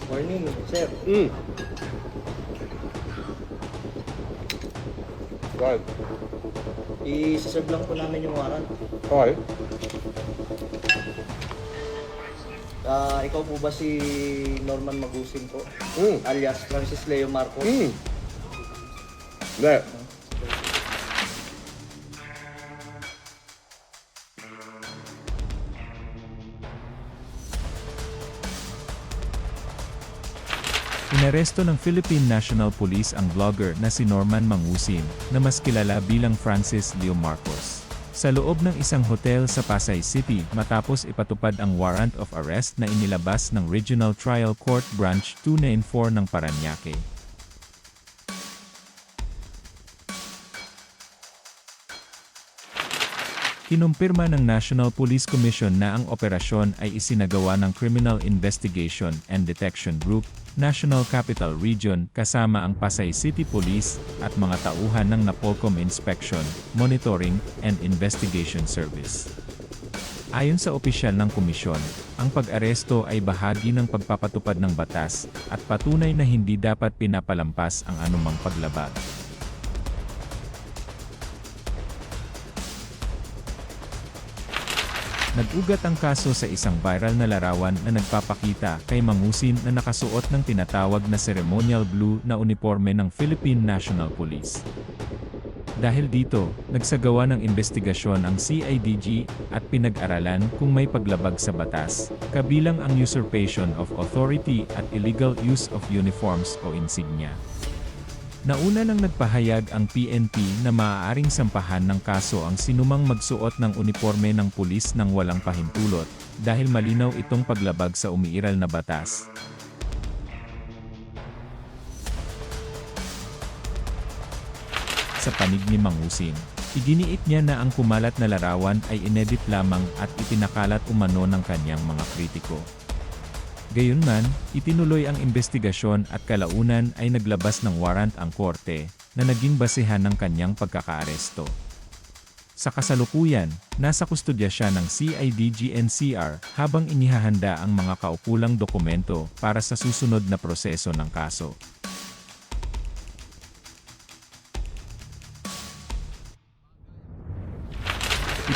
Morning, sir. Mm. Right. I-serve lang po namin yung warrant. Okay. Ikaw po ba si Norman Magusin po? Mm. Alias Francis Leo Marcos? Mm. Hindi. Inaresto ng Philippine National Police ang vlogger na si Norman Mangusin, na mas kilala bilang Francis Leo Marcos, sa loob ng isang hotel sa Pasay City matapos ipatupad ang warrant of arrest na inilabas ng Regional Trial Court Branch 294 ng Parañaque. Kinumpirma ng National Police Commission na ang operasyon ay isinagawa ng Criminal Investigation and Detection Group, National Capital Region kasama ang Pasay City Police at mga tauhan ng NAPOLCOM Inspection, Monitoring, and Investigation Service. Ayon sa opisyal ng komisyon, ang pag-aresto ay bahagi ng pagpapatupad ng batas at patunay na hindi dapat pinapalampas ang anumang paglabag. Nag-ugat ang kaso sa isang viral na larawan na nagpapakita kay Mangusin na nakasuot ng tinatawag na ceremonial blue na uniforme ng Philippine National Police. Dahil dito, nagsagawa ng investigasyon ang CIDG at pinag-aralan kung may paglabag sa batas, kabilang ang usurpation of authority at illegal use of uniforms o insignia. Nauna nang nagpahayag ang PNP na maaaring sampahan ng kaso ang sinumang magsuot ng uniforme ng pulis ng walang pahintulot, dahil malinaw itong paglabag sa umiiral na batas. Sa panig ni Mangusin, iginiit niya na ang kumalat na larawan ay inedit lamang at ipinakalat umano ng kanyang mga kritiko. Gayunman, itinuloy ang investigasyon at kalaunan ay naglabas ng warrant ang korte, na naging basehan ng kanyang pagkakaaresto. Sa kasalukuyan, nasa kustodya siya ng CIDG-NCR habang inihahanda ang mga kaukulang dokumento para sa susunod na proseso ng kaso.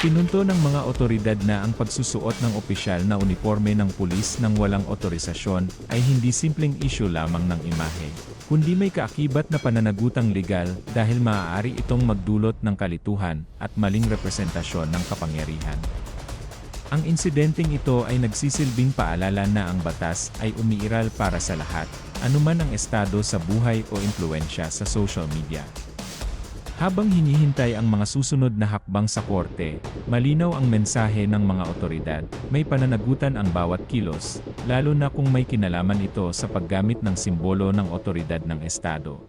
Ipinunto ng mga otoridad na ang pagsusuot ng opisyal na uniforme ng pulis ng walang otorisasyon ay hindi simpleng issue lamang ng imahe, kundi may kaakibat na pananagutang legal dahil maaari itong magdulot ng kalituhan at maling representasyon ng kapangyarihan. Ang insidenteng ito ay nagsisilbing paalala na ang batas ay umiiral para sa lahat, anuman ang estado sa buhay o impluwensya sa social media. Habang hinihintay ang mga susunod na hakbang sa korte, malinaw ang mensahe ng mga otoridad, may pananagutan ang bawat kilos, lalo na kung may kinalaman ito sa paggamit ng simbolo ng otoridad ng estado.